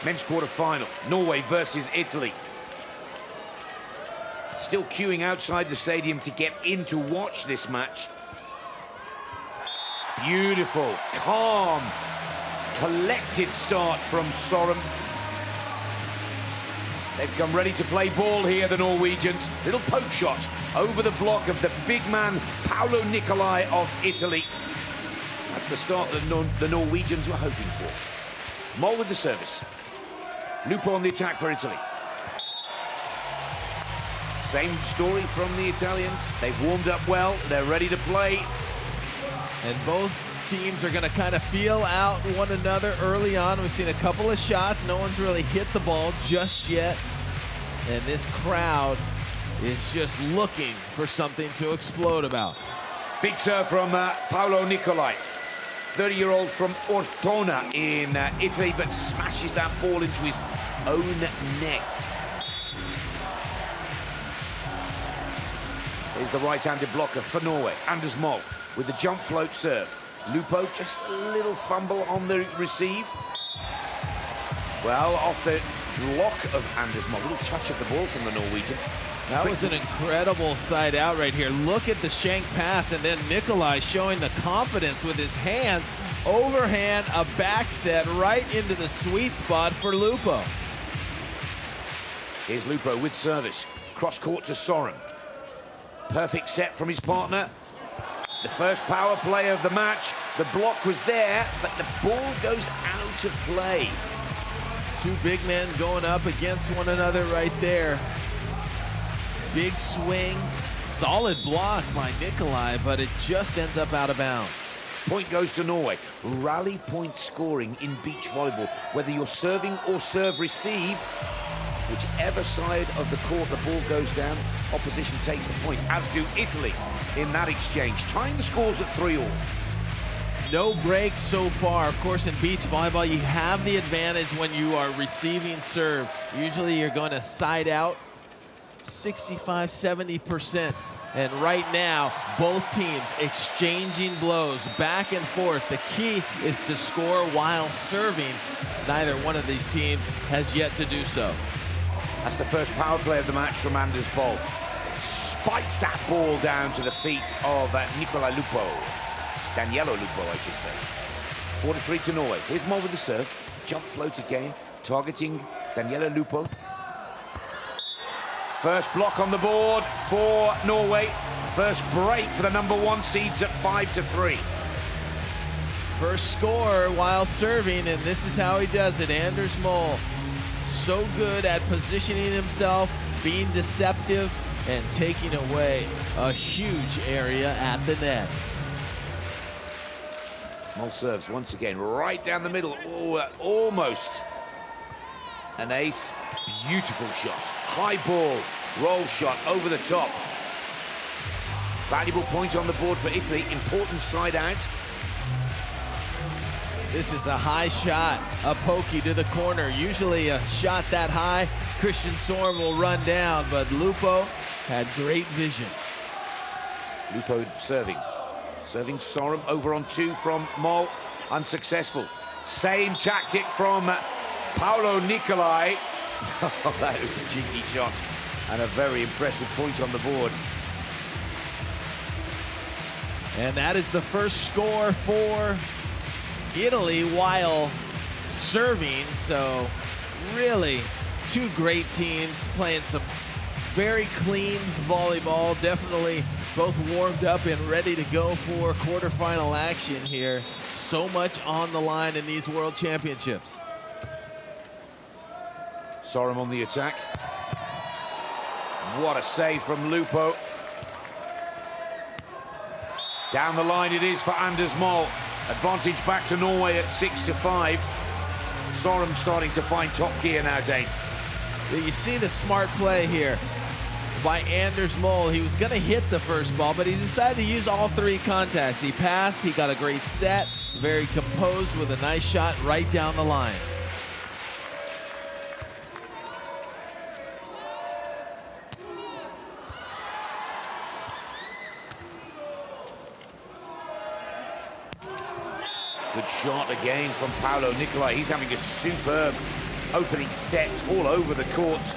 Men's quarter-final, Norway versus Italy. Still queuing outside the stadium to get in to watch this match. Beautiful, calm, collected start from Sorum. They've come ready to play ball here, the Norwegians. Little poke shot over the block of the big man, Nicolai of Italy. That's the start that the Norwegians were hoping for. Mol with the service. Lupo on the attack for Italy. Same story from the Italians. They've warmed up well. They're ready to play. And both teams are going to kind of feel out one another early on. We've seen a couple of shots. No one's really hit the ball just yet. And this crowd is just looking for something to explode about. Big serve from Nicolai. 30-year-old from Ortona in Italy, but smashes that ball into his own net. Here's the right-handed blocker for Norway, Anders Mol, with the jump float serve. Lupo, just a little fumble on the receive. Well, off the block of Anders Mol, a little touch of the ball from the Norwegian. That was an incredible side out right here. Look at the shank pass, and then Nicolai showing the confidence with his hands. Overhand, a back set right into the sweet spot for Lupo. Here's Lupo with service. Cross court to Sorum. Perfect set from his partner. The first power play of the match. The block was there, but the ball goes out of play. Two big men going up against one another right there. Big swing, solid block by Nicolai, but it just ends up out of bounds. Point goes to Norway. Rally point scoring in beach volleyball. Whether you're serving or serve receive, whichever side of the court the ball goes down, opposition takes the point, as do Italy in that exchange. Tying the scores at 3-all. No breaks so far. Of course, in beach volleyball, you have the advantage when you are receiving serve. Usually you're going to side out 65–70%. And right now, both teams exchanging blows back and forth. The key is to score while serving. Neither one of these teams has yet to do so. That's the first power play of the match from Anders Mol. Spikes that ball down to the feet of Nicolai Lupo. Daniello Lupo, I should say. 4-3 to Norway. Here's Mol with the serve. Jump float again, targeting Daniello Lupo. First block on the board for Norway. First break for the #1 seeds at 5-3. First score while serving, and this is how he does it. Anders Mol, so good at positioning himself, being deceptive, and taking away a huge area at the net. Mol serves once again, right down the middle. Oh, almost an ace. Beautiful shot. High ball, roll shot over the top. Valuable point on the board for Italy. Important side out. This is a high shot, a pokey to the corner. Usually a shot that high, Christian Sorum will run down, but Lupo had great vision. Lupo serving. Serving Sorum over on 2 from Mol. Unsuccessful. Same tactic from Nicolai. Oh, that was a cheeky shot and a very impressive point on the board. And that is the first score for Italy while serving. So really two great teams playing some very clean volleyball. Definitely both warmed up and ready to go for quarterfinal action here. So much on the line in these World Championships. Sorum on the attack. What a save from Lupo. Down the line it is for Anders Mol. Advantage back to Norway at 6-5. Sorum starting to find top gear now, Dane. You see the smart play here by Anders Mol. He was going to hit the first ball, but he decided to use all 3 contacts. He passed, he got a great set, very composed with a nice shot right down the line. Good shot again from Nicolai. He's having a superb opening set all over the court.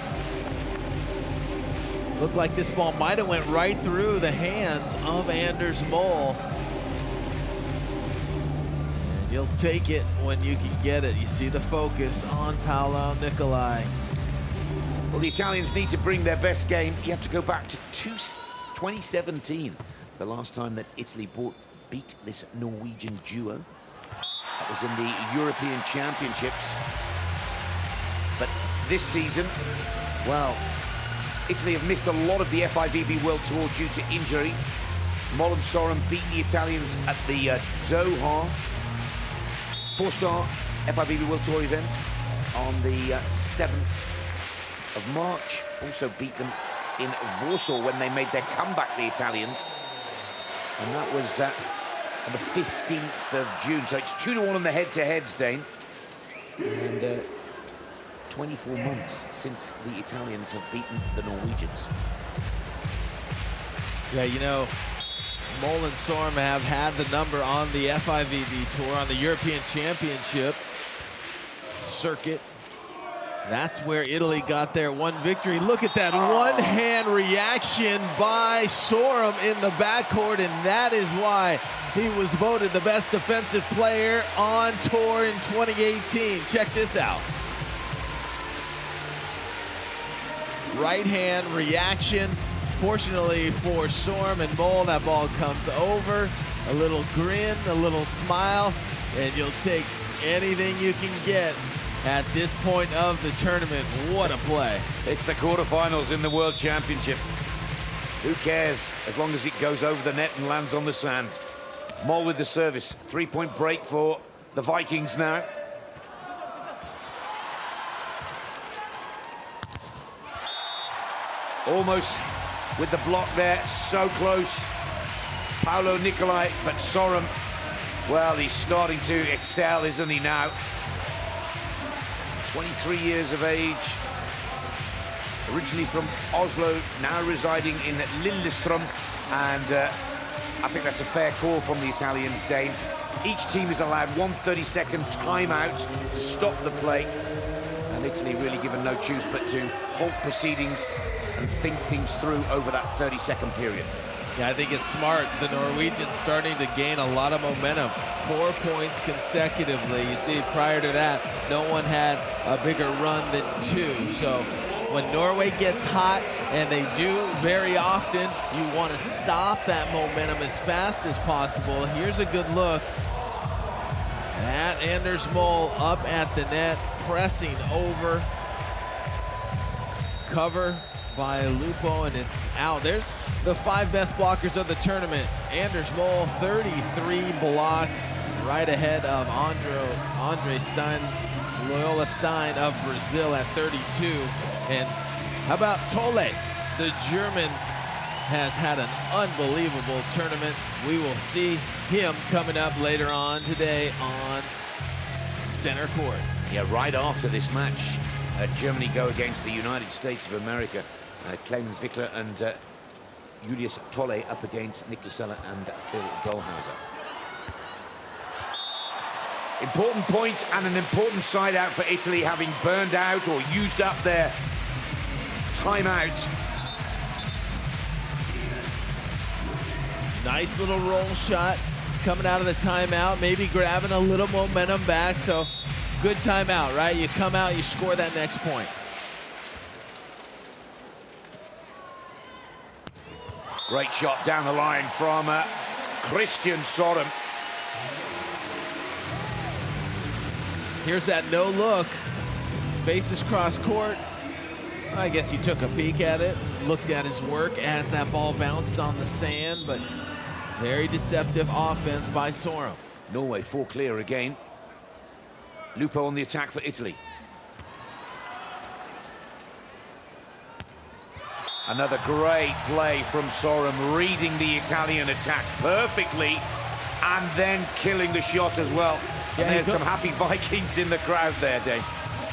Looked like this ball might have went right through the hands of Anders Mol. You'll take it when you can get it. You see the focus on Paolo Nicolai. Well, the Italians need to bring their best game. You have to go back to 2017, the last time that Italy beat this Norwegian duo. That was in the European Championships. But this season, well, Italy have missed a lot of the FIVB World Tour due to injury. Mol and Sorum beat the Italians at the Doha four-star FIVB World Tour event on the 7th of March. Also beat them in Warsaw when they made their comeback, the Italians. And that was on the 15th of June. So it's 2-1 on the head-to-heads, Dane. And 24 months since the Italians have beaten the Norwegians. Yeah, you know, Mol and Sorum have had the number on the FIVB Tour, on the European Championship circuit. That's where Italy got their one victory. Look at that one-hand reaction by Sorum in the backcourt, and that is why he was voted the best defensive player on tour in 2018. Check this out. Right-hand reaction. Fortunately for Sorum and Mol, that ball comes over. A little grin, a little smile, and you'll take anything you can get at this point of the tournament. What a play. It's the quarterfinals in the World Championship. Who cares as long as it goes over the net and lands on the sand. Mol with the service. Three-point break for the Vikings now. Almost with the block there, so close. Paolo Nicolai, but Sorum, well, he's starting to excel, isn't he now? 23 years of age, originally from Oslo, now residing in Lillestrøm, and I think that's a fair call from the Italians, Dane. Each team is allowed 1 30-second timeout to stop the play, and Italy really given no choice but to halt proceedings and think things through over that 30-second period. Yeah, I think it's smart. The Norwegians starting to gain a lot of momentum. 4 points consecutively. You see, prior to that, no one had a bigger run than 2. So when Norway gets hot, and they do very often, you want to stop that momentum as fast as possible. Here's a good look at Anders Mol up at the net, pressing over. Cover by Lupo, and it's out. There's the 5 best blockers of the tournament. Anders Mol, 33 blocks, right ahead of Andre Stein, Loyola Stein of Brazil at 32. And how about Tole? The German has had an unbelievable tournament. We will see him coming up later on today on center court. Yeah, right after this match, Germany go against the United States of America. Clemens Wickler and Julius Tolle up against Niklas Seller and Phil Dolhauser. Important point and an important side out for Italy, having burned out or used up their timeout. Nice little roll shot coming out of the timeout, maybe grabbing a little momentum back. So good timeout, right? You come out, you score that next point. Great shot down the line from Christian Sorum. Here's that no look. Faces cross court. I guess he took a peek at it, looked at his work as that ball bounced on the sand, but very deceptive offense by Sorum. Norway 4 clear again. Lupo on the attack for Italy. Another great play from Sorum, reading the Italian attack perfectly and then killing the shot as well. Yeah, and there's some happy Vikings in the crowd there, Dave.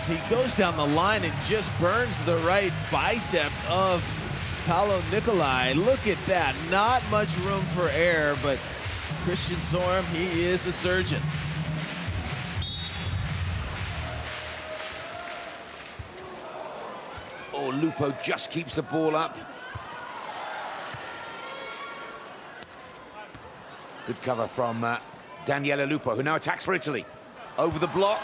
He goes down the line and just burns the right bicep of Paolo Nicolai. Look at that. Not much room for error, but Christian Sorum, he is a surgeon. Oh, Lupo just keeps the ball up. Good cover from Daniele Lupo, who now attacks for Italy. Over the block.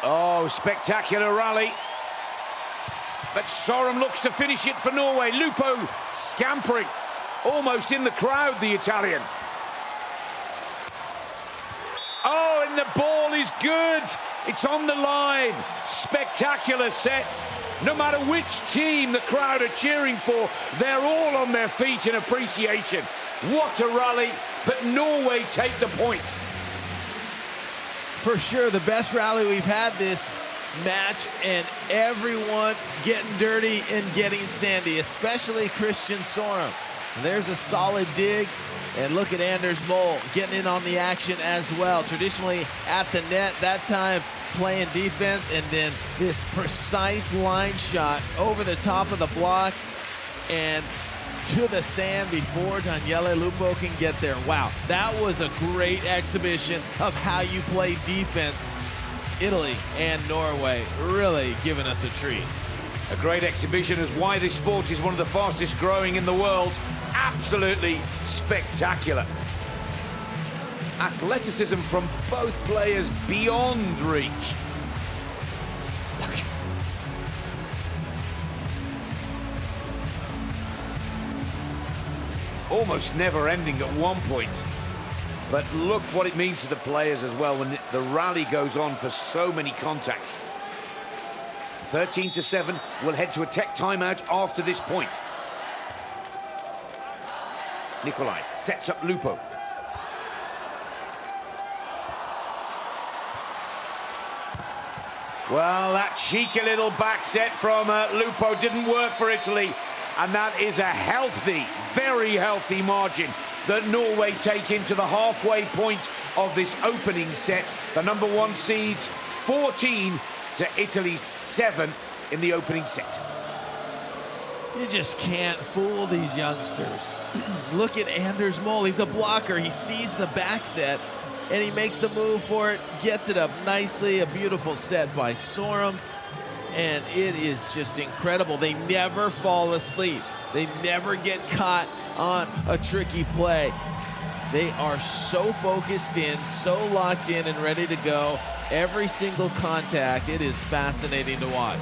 Oh, spectacular rally. But Sorum looks to finish it for Norway. Lupo scampering, almost in the crowd, the Italian. Oh, and the ball is good. It's on the line. Spectacular set. No matter which team the crowd are cheering for, they're all on their feet in appreciation. What a rally, but Norway take the point. For sure, the best rally we've had this match, and everyone getting dirty and getting sandy, especially Christian Sorum. There's a solid dig, and look at Anders Mol getting in on the action as well. Traditionally at the net, that time playing defense, and then this precise line shot over the top of the block and to the sand before Daniele Lupo can get there. Wow, that was a great exhibition of how you play defense. Italy and Norway really giving us a treat. A great exhibition as why this sport is one of the fastest growing in the world. Absolutely spectacular. Athleticism from both players beyond reach. Almost never ending at one point. But look what it means to the players as well when the rally goes on for so many contacts. 13-7, we'll head to a tech timeout after this point. Nicolai sets up Lupo. Well, that cheeky little back set from Lupo didn't work for Italy. And that is a healthy, very healthy margin that Norway take into the halfway point of this opening set. The number one seeds 14 to Italy's 7 in the opening set. You just can't fool these youngsters. Look at Anders Mol. He's a blocker. He sees the back set and he makes a move for it, gets it up nicely. A beautiful set by Sorum. And it is just incredible. They never fall asleep. They never get caught on a tricky play. They are so focused in, so locked in and ready to go. Every single contact, it is fascinating to watch.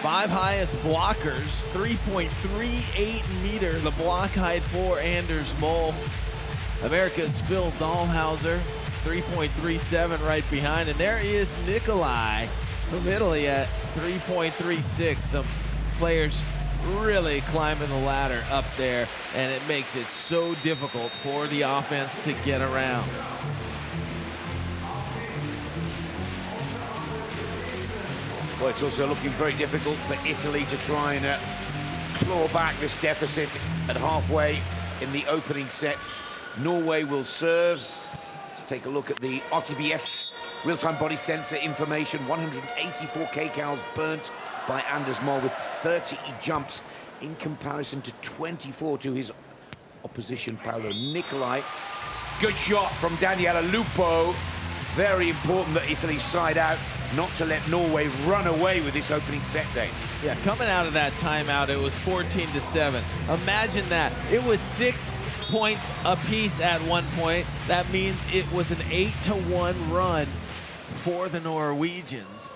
Five highest blockers, 3.38 meter, the block height for Anders Mol. America's Phil Dahlhauser, 3.37 right behind. And there is Nicolai from Italy at 3.36. Some players really climbing the ladder up there, and it makes it so difficult for the offense to get around. Well, it's also looking very difficult for Italy to try and claw back this deficit at halfway in the opening set. Norway will serve. Let's take a look at the RTBS real-time body sensor information. 184 kcals burnt by Anders Mol with 30 jumps in comparison to 24 to his opposition, Paolo Nicolai. Good shot from Daniele Lupo. Very important that Italy side out, not to let Norway run away with this opening set, Dave. Yeah, coming out of that timeout, it was 14-7. Imagine that. It was 6 points apiece at one point. That means it was an 8-1 run for the Norwegians.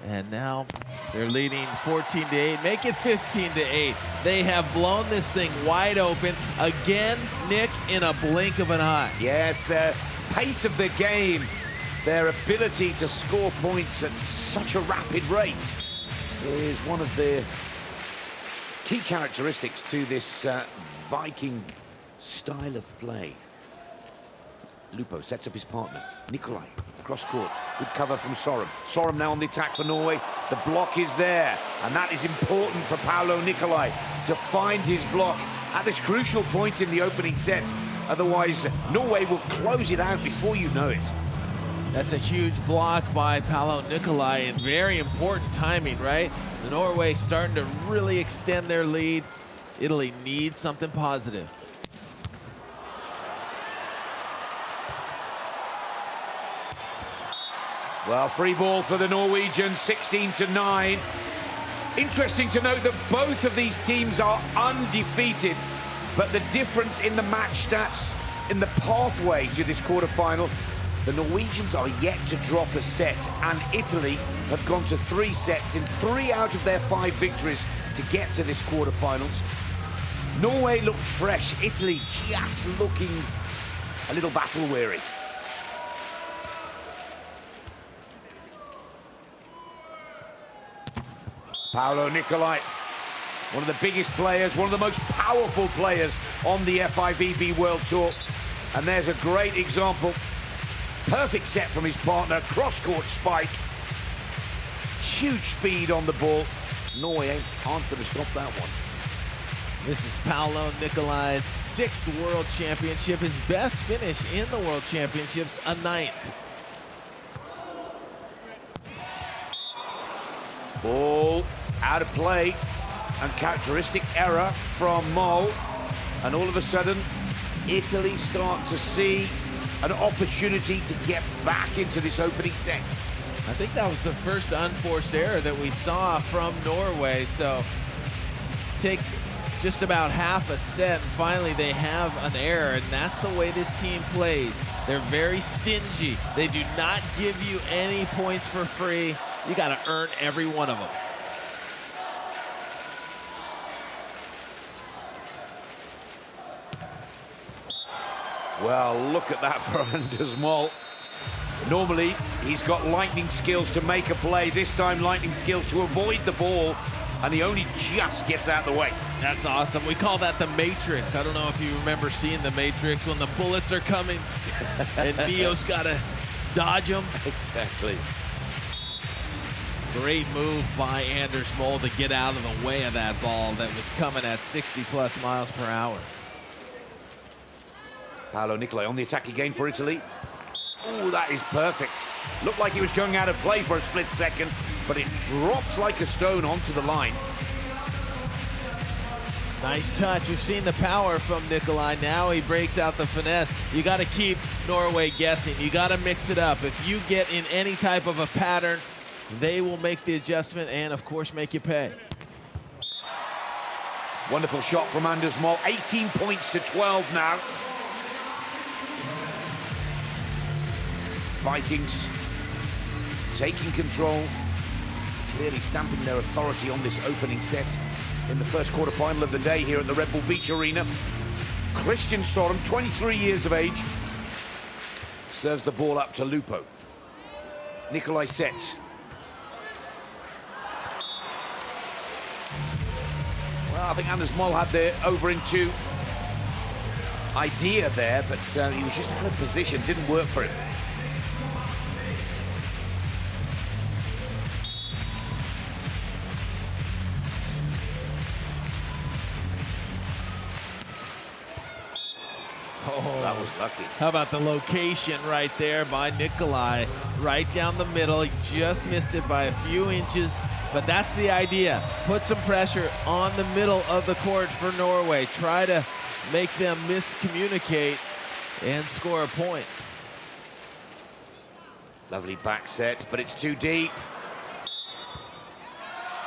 And now they're leading 14-8. Make it 15-8. They have blown this thing wide open. Again, Nick, in a blink of an eye. Yes, the pace of the game, their ability to score points at such a rapid rate is one of the key characteristics to this Viking style of play. Lupo sets up his partner, Nicolai, cross court. Good cover from Sorum. Sorum now on the attack for Norway. The block is there, and that is important for Paolo Nicolai to find his block at this crucial point in the opening set. Otherwise, Norway will close it out before you know it. That's a huge block by Paolo Nicolai, and very important timing, right? The Norway starting to really extend their lead. Italy needs something positive. Well, free ball for the Norwegians, 16-9. Interesting to note that both of these teams are undefeated, but the difference in the match stats in the pathway to this quarterfinal, the Norwegians are yet to drop a set, and Italy have gone to 3 sets in 3 out of their 5 victories to get to this quarterfinals. Norway look fresh, Italy just looking a little battle-weary. Paolo Nicolai, one of the biggest players, one of the most powerful players on the FIVB World Tour. And there's a great example. Perfect set from his partner, cross-court spike. Huge speed on the ball. Norway aren't going to stop that one. This is Paolo Nicolai's 6th World Championship, his best finish in the World Championships, a 9th. Ball out of play, and characteristic error from Mo, and all of a sudden Italy start to see an opportunity to get back into this opening set. I think that was the first unforced error that we saw from Norway, so it takes just about half a set, and finally they have an error, and that's the way this team plays. They're very stingy. They do not give you any points for free. You got to earn every one of them. Well, look at that for Anders Moll. Normally, he's got lightning skills to make a play. This time, lightning skills to avoid the ball, and he only just gets out of the way. That's awesome. We call that the Matrix. I don't know if you remember seeing the Matrix when the bullets are coming and Neo's got to dodge them. Exactly. Great move by Anders Moll to get out of the way of that ball that was coming at 60+ miles per hour. Paolo Nicolai on the attack again for Italy. Oh, that is perfect. Looked like he was going out of play for a split second, but it drops like a stone onto the line. Nice touch. We've seen the power from Nicolai. Now he breaks out the finesse. You got to keep Norway guessing. You got to mix it up. If you get in any type of a pattern, they will make the adjustment and, of course, make you pay. Wonderful shot from Anders Moll. 18 points to 12 now. Vikings taking control, clearly stamping their authority on this opening set in the first quarterfinal of the day here at the Red Bull Beach Arena. Christian Sorum, 23 years of age, serves the ball up to Lupo. Nicolai sets. Well, I think Anders Moll had the over in 2 idea there, but he was just out of position, didn't work for him. Oh, that was lucky. How about the location right there by Nicolai? Right down the middle. He just missed it by a few inches, but that's the idea. Put some pressure on the middle of the court for Norway. Try to make them miscommunicate and score a point. Lovely back set, but it's too deep.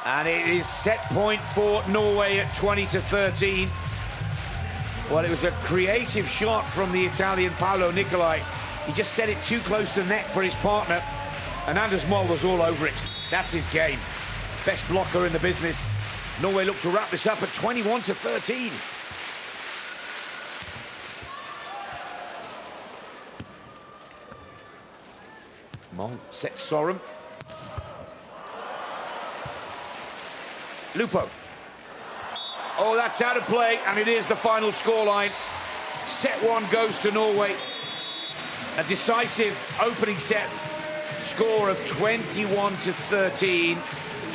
And it is set point for Norway at 20-13. Well, it was a creative shot from the Italian Paolo Nicolai. He just set it too close to the net for his partner, and Anders Moll was all over it. That's his game. Best blocker in the business. Norway look to wrap this up at 21-13. Moll sets Sorum. Lupo. Oh, that's out of play, and it is the final scoreline. Set 1 goes to Norway. A decisive opening set score of 21-13.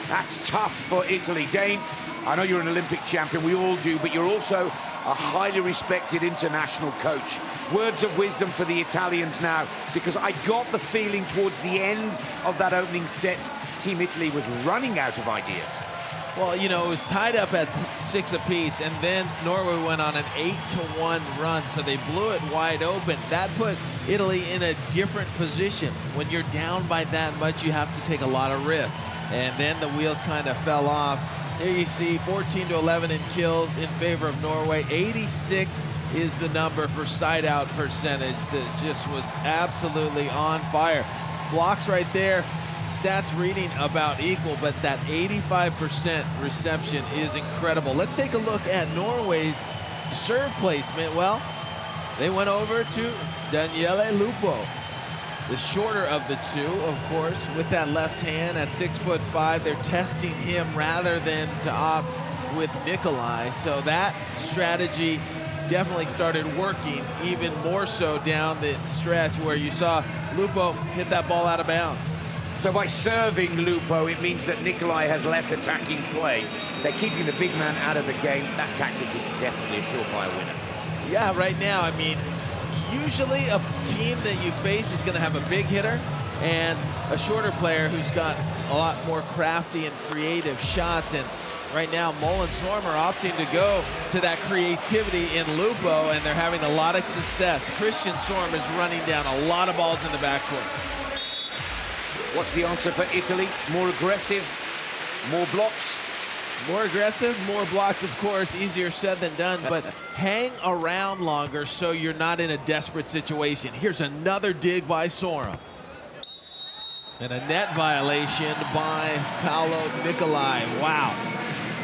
That's tough for Italy. Dane, I know you're an Olympic champion, we all do, but you're also a highly respected international coach. Words of wisdom for the Italians now, because I got the feeling towards the end of that opening set, Team Italy was running out of ideas. Well, you know, it was tied up at 6 apiece, and then Norway went on an 8-1 run, so they blew it wide open. That put Italy in a different position. When you're down by that much, you have to take a lot of risk. And then the wheels kind of fell off. Here you see 14-11 in kills in favor of Norway. 86 is the number for side-out percentage that just was absolutely on fire. Blocks right there. Stats reading about equal, but that 85% reception is incredible. Let's take a look at Norway's serve placement. Well, they went over to Daniele Lupo, the shorter of the two, of course, with that left hand at 6'5". They're testing him rather than to opt with Nicolai. So that strategy definitely started working, even more so down the stretch where you saw Lupo hit that ball out of bounds. So by serving Lupo, it means that Nicolai has less attacking play. They're keeping the big man out of the game. That tactic is definitely a surefire winner. Yeah, right now, I mean, usually a team that you face is going to have a big hitter and a shorter player who's got a lot more crafty and creative shots. And right now, Mol and Sorum are opting to go to that creativity in Lupo, and they're having a lot of success. Christian Sorum is running down a lot of balls in the backcourt. What's the answer for Italy? More aggressive, more blocks? More aggressive, more blocks, of course. Easier said than done, but hang around longer so you're not in a desperate situation. Here's another dig by Sorum. And a net violation by Paolo Nicolai. Wow.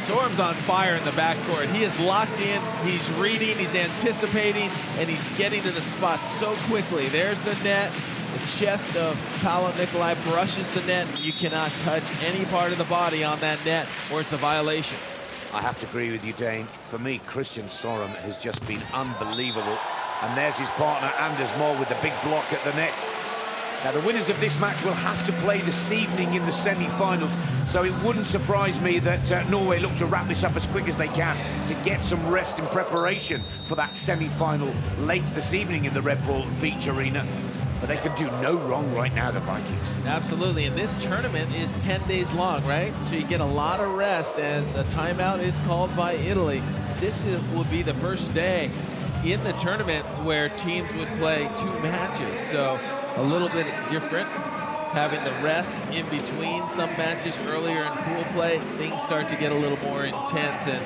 Sorum's on fire in the backcourt. He is locked in, he's reading, he's anticipating, and he's getting to the spot so quickly. There's the net. The chest of Paolo Nicolai brushes the net. You cannot touch any part of the body on that net, or it's a violation. I have to agree with you, Dane. For me, Christian Sorum has just been unbelievable. And there's his partner, Anders Mol, with the big block at the net. Now, the winners of this match will have to play this evening in the semi-finals, so it wouldn't surprise me that Norway look to wrap this up as quick as they can to get some rest in preparation for that semi-final late this evening in the Red Bull Beach Arena. But they can do no wrong right now, the Vikings. Absolutely, and this tournament is 10 days long, right? So you get a lot of rest as a timeout is called by Italy. This will be the first day in the tournament where teams would play 2 matches. So a little bit different, having the rest in between some matches earlier in pool play. Things start to get a little more intense, and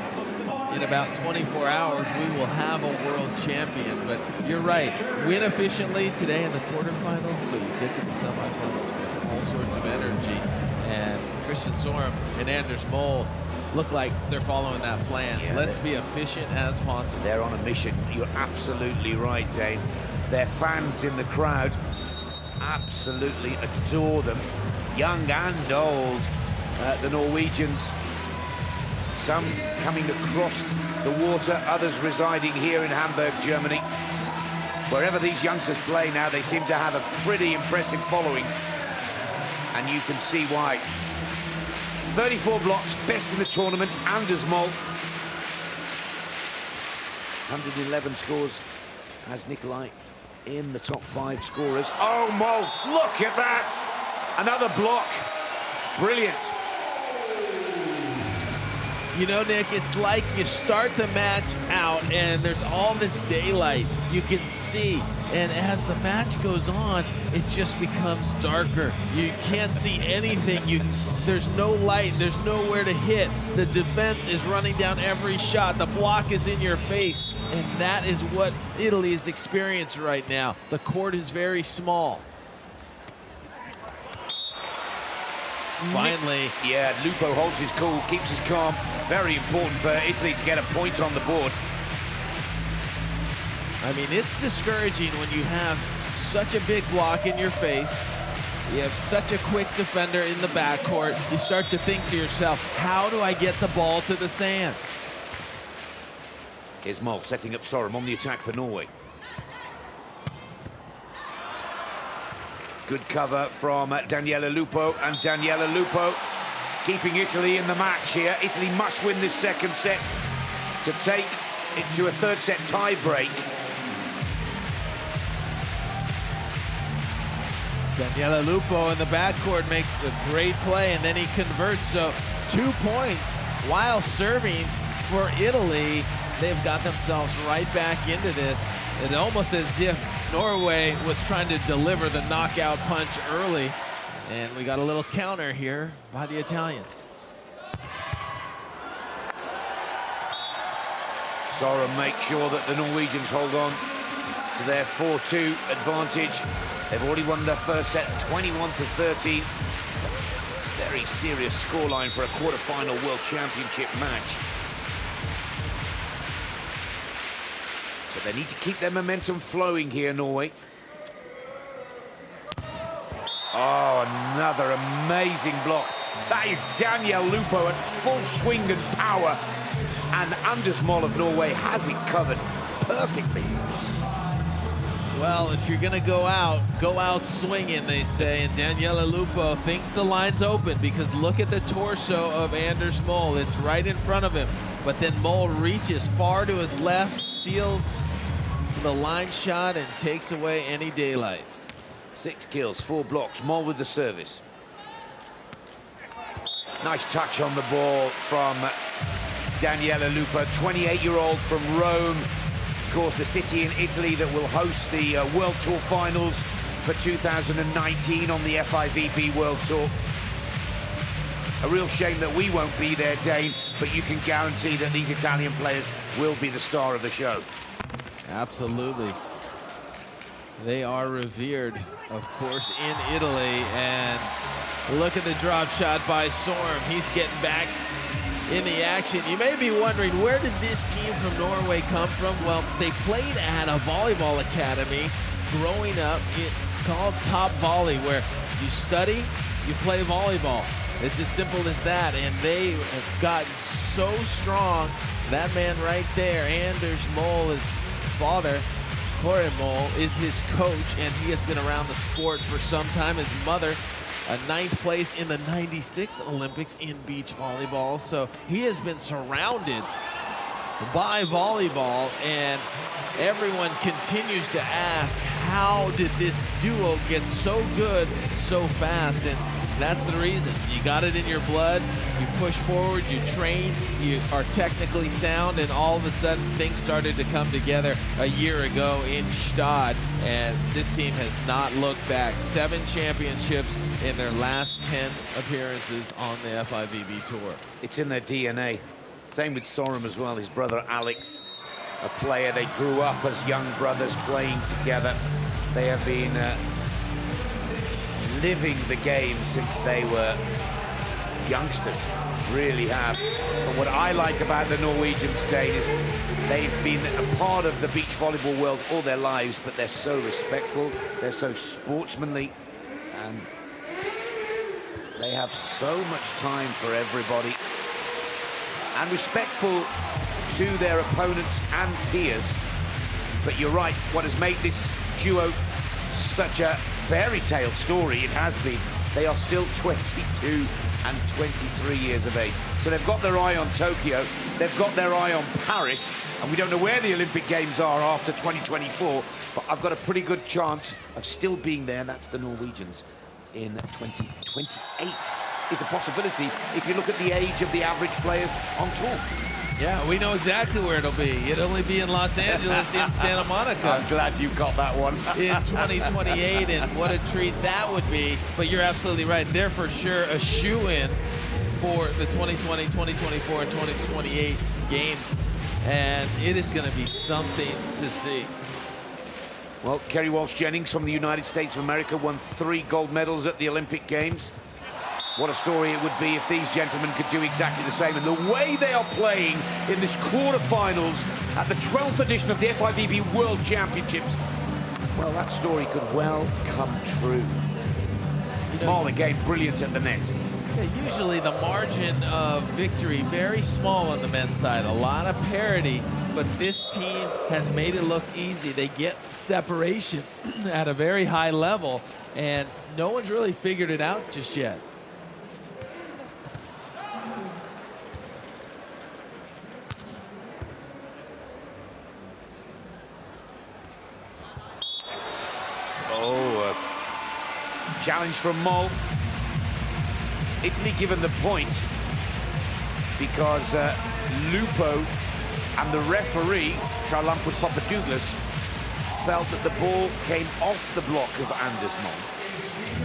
in about 24 hours, we will have a world champion. But you're right, win efficiently today in the quarterfinals, so you get to the semifinals with all sorts of energy. And Christian Sorum and Anders Mol look like they're following that plan. Yeah, let's be efficient as possible. They're on a mission. You're absolutely right, Dane. Their fans in the crowd absolutely adore them, young and old. The Norwegians, some coming across the water, others residing here in Hamburg, Germany. Wherever these youngsters play now, they seem to have a pretty impressive following, and you can see why. 34 blocks, best in the tournament, Anders Mol. 111 scores as Nicolai in the top 5 scorers. Oh, Mol, look at that! Another block. Brilliant. You know, Nick, it's like you start the match out and there's all this daylight you can see, and as the match goes on, it just becomes darker. You can't see anything. There's no light, there's nowhere to hit. The defense is running down every shot. The block is in your face, and that is what Italy is experiencing right now. The court is very small. Finally. Yeah, Lupo holds his cool, keeps his calm. Very important for Italy to get a point on the board. I mean, it's discouraging when you have such a big block in your face. You have such a quick defender in the backcourt. You start to think to yourself, how do I get the ball to the sand? Here's Mol setting up Sorum on the attack for Norway. Good cover from Daniele Lupo, and Daniele Lupo keeping Italy in the match here. Italy must win this second set to take it to a third set tie break. Daniele Lupo in the backcourt makes a great play, and then he converts. So 2 points while serving for Italy, they've got themselves right back into this. It's almost as if Norway was trying to deliver the knockout punch early. And we got a little counter here by the Italians. Sorum make sure that the Norwegians hold on to their 4-2 advantage. They've already won their first set, 21-13. Very serious scoreline for a quarterfinal World Championship match. But they need to keep their momentum flowing here, Norway. Oh, another amazing block. That is Daniel Lupo at full swing and power. And Anders Moll of Norway has it covered perfectly. Well, if you're going to go out swinging, they say. And Daniela Lupo thinks the line's open because look at the torso of Anders Moll. It's right in front of him. But then Moll reaches far to his left, seals the line shot, and takes away any daylight. 6 kills, 4 blocks. Moll with the service. Nice touch on the ball from Daniela Lupo, 28-year-old from Rome. Of course, the city in Italy that will host the World Tour Finals for 2019 on the FIVB World Tour. A real shame that we won't be there, Dane, but you can guarantee that these Italian players will be the star of the show. Absolutely. They are revered, of course, in Italy. And look at the drop shot by Sorum. He's getting back in the action. You may be wondering, where did this team from Norway come from? Well, they played at a volleyball academy growing up called Top Volley, where you study, you play volleyball. It's as simple as that, and they have gotten so strong. That man right there, Anders Moll, his father, Kåre Moll, is his coach, and he has been around the sport for some time. His mother, a 9th place in the '96 Olympics in beach volleyball. So he has been surrounded by volleyball, and everyone continues to ask, how did this duo get so good so fast? And that's the reason. You got it in your blood, you push forward, you train, you are technically sound, and all of a sudden things started to come together a year ago in Stad, and this team has not looked back. 7 championships in their last 10 appearances on the FIVB Tour. It's in their DNA. Same with Sorum as well, his brother Alex, a player. They grew up as young brothers playing together. They have been living the game since they were youngsters, really have. But what I like about the Norwegians, Dane, is they've been a part of the beach volleyball world all their lives, but they're so respectful, they're so sportsmanly, and they have so much time for everybody, and respectful to their opponents and peers. But you're right, what has made this duo such a fairy tale story, it has been, they are still 22 and 23 years of age. So they've got their eye on Tokyo, they've got their eye on Paris, and we don't know where the Olympic Games are after 2024, but I've got a pretty good chance of still being there. That's the Norwegians in 2028 is a possibility if you look at the age of the average players on tour. Yeah, we know exactly where it'll be. It'll only be in Los Angeles, in Santa Monica. I'm glad you got that one. In 2028, and what a treat that would be. But you're absolutely right. They're for sure a shoe-in for the 2020, 2024, and 2028 games. And it is going to be something to see. Well, Kerry Walsh-Jennings from the United States of America won 3 gold medals at the Olympic Games. What a story it would be if these gentlemen could do exactly the same. And the way they are playing in this quarterfinals at the 12th edition of the FIVB World Championships, well, that story could well come true. Moll again, brilliant at the net. Yeah, usually the margin of victory very small on the men's side, a lot of parity, but this team has made it look easy. They get separation at a very high level, and no one's really figured it out just yet. Challenge from Moll. Italy given the point. because Lupo and the referee, Charlampus Papadouglas, felt that the ball came off the block of Anders Mol,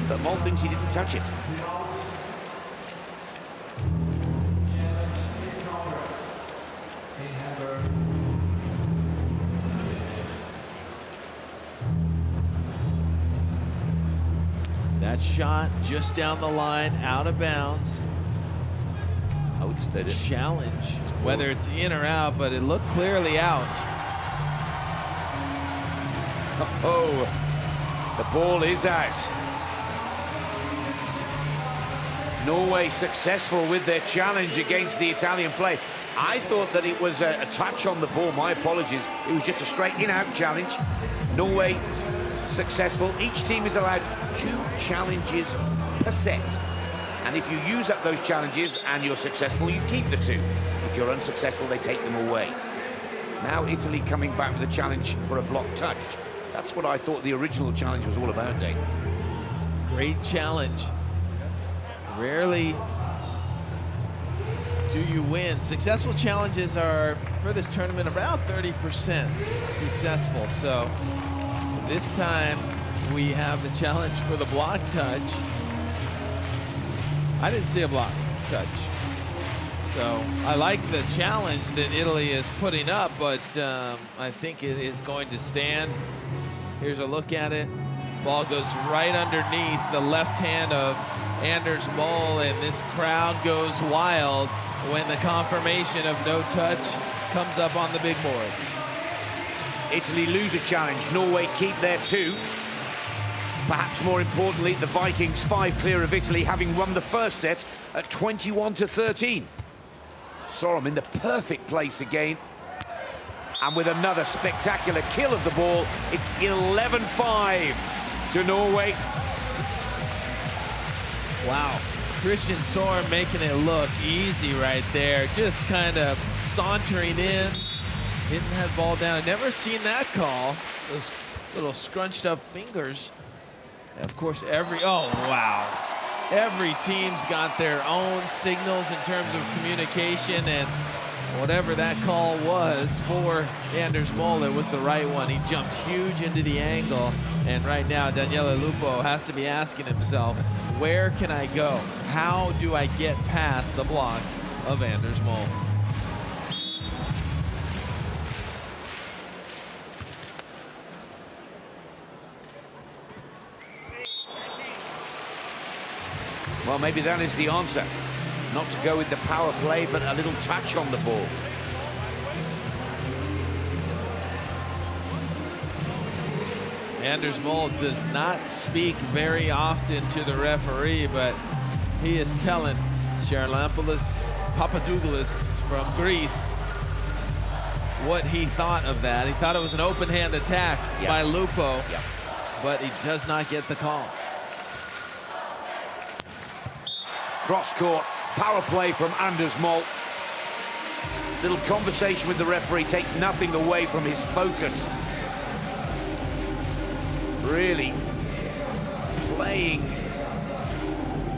but Mol thinks he didn't touch it. That shot just down the line, out of bounds. Oh, it's the challenge, whether it's in or out, but it looked clearly out. Oh, the ball is out. Norway successful with their challenge against the Italian play. I thought that it was a touch on the ball. My apologies. It was just a straight in-out challenge. Norway successful. Each team is allowed 2 challenges per set. And if you use up those challenges and you're successful, you keep the 2. If you're unsuccessful, they take them away. Now Italy coming back with a challenge for a block touch. That's what I thought the original challenge was all about, Dave. Great challenge. Rarely do you win. Successful challenges are, for this tournament, about 30% successful. So this time we have the challenge for the block touch. I didn't see a block touch. So I like the challenge that Italy is putting up, but I think it is going to stand. Here's a look at it. Ball goes right underneath the left hand of Anders Mol, and this crowd goes wild when the confirmation of no touch comes up on the big board. Italy lose a challenge. Norway keep their 2. Perhaps more importantly, the Vikings 5 clear of Italy, having won the first set at 21-13. Sorum in the perfect place again. And with another spectacular kill of the ball, it's 11-5 to Norway. Wow. Christian Sorum making it look easy right there. Just kind of sauntering in, hitting that ball down. Never seen that call. Those little scrunched up fingers. And of course, oh, wow. Every team's got their own signals in terms of communication, and whatever that call was for Anders Mol, it was the right one. He jumped huge into the angle, and right now Daniele Lupo has to be asking himself, where can I go? How do I get past the block of Anders Mol? Well, maybe that is the answer. Not to go with the power play, but a little touch on the ball. Anders Mol does not speak very often to the referee, but he is telling Charlampoulos Papadouglas from Greece what he thought of that. He thought it was an open hand attack by Lupo, but he does not get the call. Cross court, power play from Anders Mol. Little conversation with the referee takes nothing away from his focus. Really playing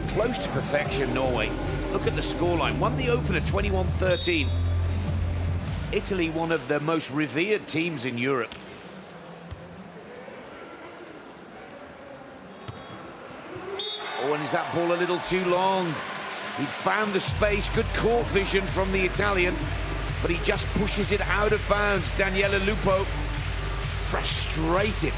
close to perfection, Norway. Look at the scoreline. Won the opener 21-13. Italy, one of the most revered teams in Europe. Oh, and is that ball a little too long? He'd found the space, good court vision from the Italian, but he just pushes it out of bounds. Daniele Lupo, frustrated.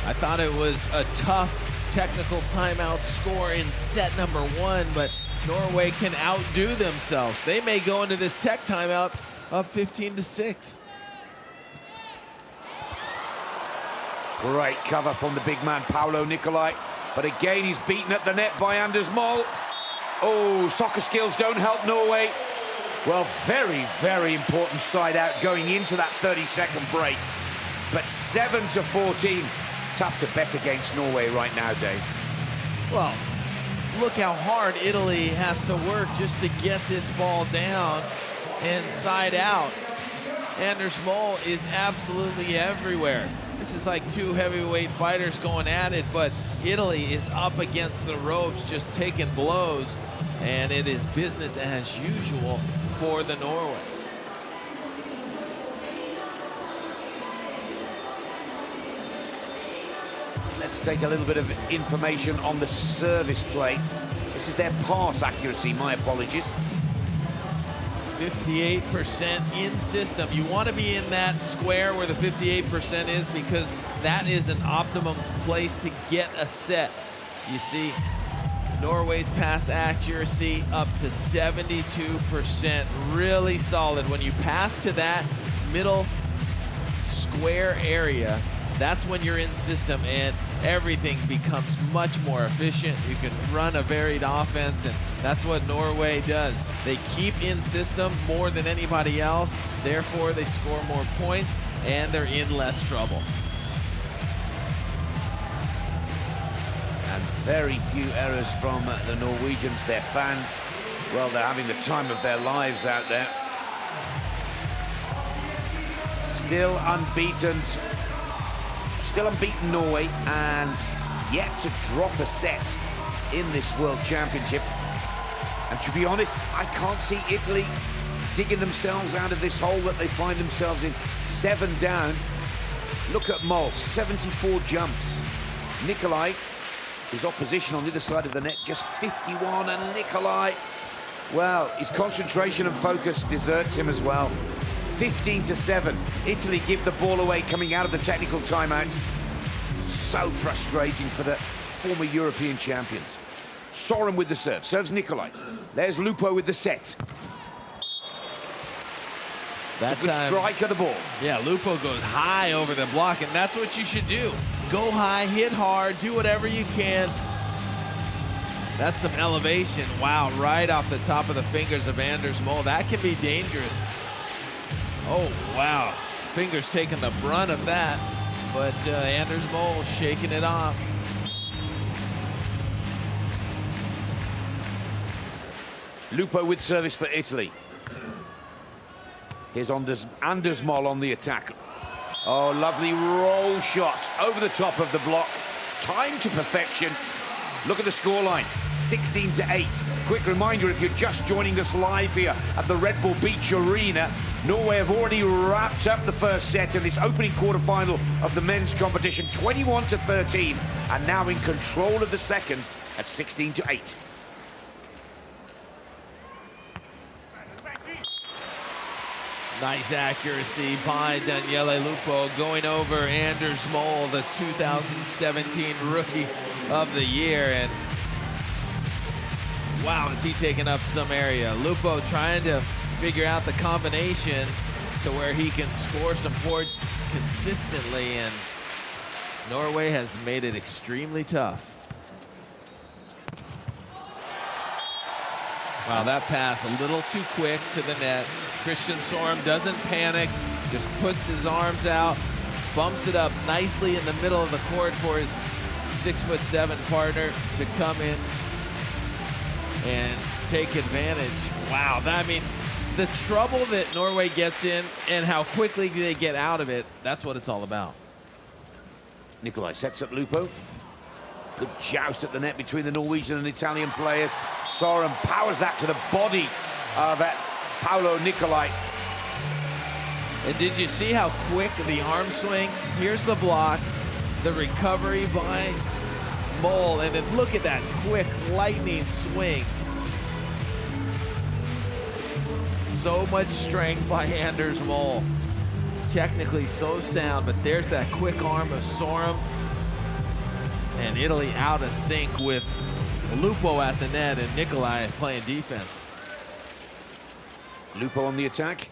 I thought it was a tough technical timeout score in set number 1, but Norway can outdo themselves. They may go into this tech timeout up 15-6. Great cover from the big man, Paolo Nicolai. But again, he's beaten at the net by Anders Mol. Oh, soccer skills don't help Norway. Well, very, very important side out going into that 30-second break. But 7-14. Tough to bet against Norway right now, Dave. Well, look how hard Italy has to work just to get this ball down and side out. Anders Mol is absolutely everywhere. This is like two heavyweight fighters going at it, but Italy is up against the ropes, just taking blows, and it is business as usual for the Norway. Let's take a little bit of information on the service play. This is their pass accuracy, my apologies. 58% in system. You want to be in that square where the 58% is, because that is an optimum place to get a set. You see Norway's pass accuracy up to 72%. Really solid. When you pass to that middle square area, that's when you're in system and everything becomes much more efficient. You can run a varied offense, and that's what Norway does. They keep in system more than anybody else, therefore they score more points and they're in less trouble. And very few errors from the Norwegians. Their fans, well, they're having the time of their lives out there. Still unbeaten Norway, and yet to drop a set in this World Championship. And to be honest, I can't see Italy digging themselves out of this hole that they find themselves in. 7 down. Look at Mol, 74 jumps. Nicolai, his opposition on the other side of the net, just 51, and Nicolai, well, his concentration and focus deserts him as well. 15-7. Italy give the ball away coming out of the technical timeout. So frustrating for the former European champions. Sorum with the serve. Serves Nicolai. There's Lupo with the set. That's a good strike of the ball. Yeah, Lupo goes high over the block, and that's what you should do. Go high, hit hard, do whatever you can. That's some elevation. Wow, right off the top of the fingers of Anders Mol. That can be dangerous. Oh, wow. Fingers taking the brunt of that, but Anders Mol shaking it off. Lupo with service for Italy. Here's Anders Mol on the attack. Oh, lovely roll shot over the top of the block. Time to perfection. Look at the scoreline, 16-8. Quick reminder, if you're just joining us live here at the Red Bull Beach Arena, Norway have already wrapped up the first set in this opening quarterfinal of the men's competition, 21-13, and now in control of the second at 16-8. Nice accuracy by Daniele Lupo, going over Anders Mol, the 2017 Rookie of the Year. And wow, is he taking up some area. Lupo trying to figure out the combination to where he can score some points consistently, and Norway has made it extremely tough. Wow, that pass a little too quick to the net. Christian Sorum doesn't panic, just puts his arms out, bumps it up nicely in the middle of the court for his 6'7" partner to come in and take advantage. Wow, I mean, the trouble that Norway gets in and how quickly they get out of it, that's what it's all about. Nicolai sets up Lupo. Good joust at the net between the Norwegian and Italian players. Sorum powers that to the body of Paolo Nicolai. And did you see how quick the arm swing? Here's the block, the recovery by Mol, and then look at that quick lightning swing. So much strength by Anders Mol. Technically so sound, but there's that quick arm of Sorum. And Italy out of sync with Lupo at the net and Nicolai playing defense. Lupo on the attack.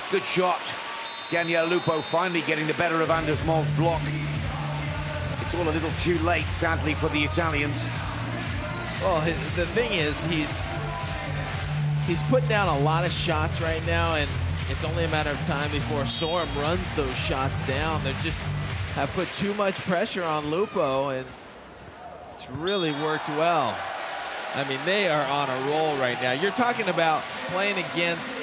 Good shot. Daniele Lupo finally getting the better of Anders Mol's block. It's all a little too late, sadly, for the Italians. Well, the thing is, he's putting down a lot of shots right now, and it's only a matter of time before Sorum runs those shots down. They just have put too much pressure on Lupo, and it's really worked well. I mean, they are on a roll right now. You're talking about playing against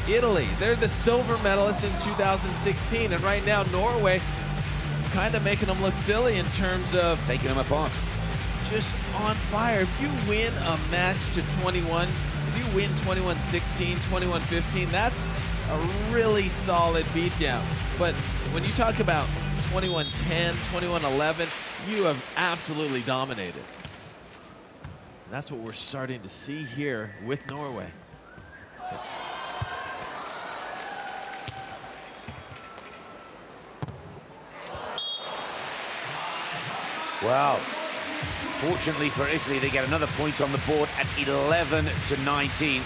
Italy. They're the silver medalists in 2016, and right now Norway kind of making them look silly in terms of taking them apart. Just on fire. If you win a match to 21, if you win 21-16, 21-15, that's a really solid beatdown. But when you talk about 21-10, 21-11, you have absolutely dominated. That's what we're starting to see here with Norway. Well, fortunately for Italy, they get another point on the board at 11-19.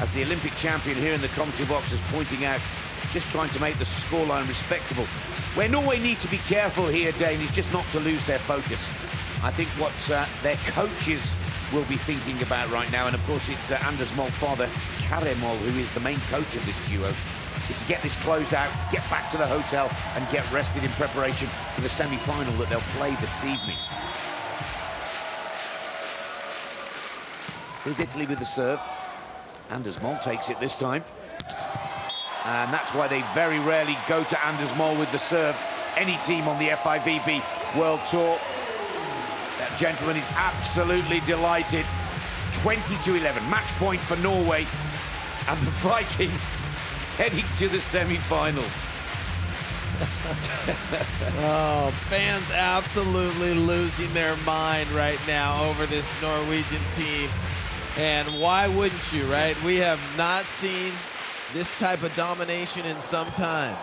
As the Olympic champion here in the commentary box is pointing out, just trying to make the scoreline respectable. Where Norway need to be careful here, Dane, is just not to lose their focus. I think what their coaches will be thinking about right now, and of course it's Anders Moll's father, Kare Moll, who is the main coach of this duo, is to get this closed out, get back to the hotel and get rested in preparation for the semi-final that they'll play this evening. Here's Italy with the serve. Anders Moll takes it this time. And that's why they very rarely go to Anders Moll with the serve. Any team on the FIVB World Tour. That gentleman is absolutely delighted. 20-11, match point for Norway. And the Vikings heading to the semi-finals. Oh, fans absolutely losing their mind right now over this Norwegian team. And why wouldn't you, right? We have not seen this type of domination in some time.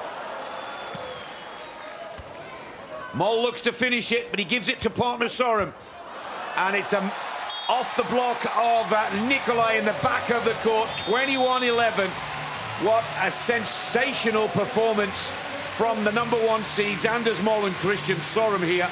Moll looks to finish it, but he gives it to partner Sorum. And it's off the block of Nicolai in the back of the court, 21-11. What a sensational performance from the #1 seeds, Anders Moll and Christian Sorum here.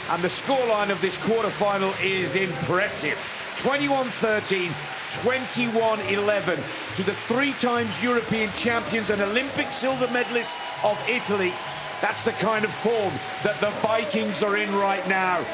And the scoreline of this quarterfinal is impressive. 21-13, 21-11 to the 3-time European champions and Olympic silver medalists of Italy. That's the kind of form that the Vikings are in right now.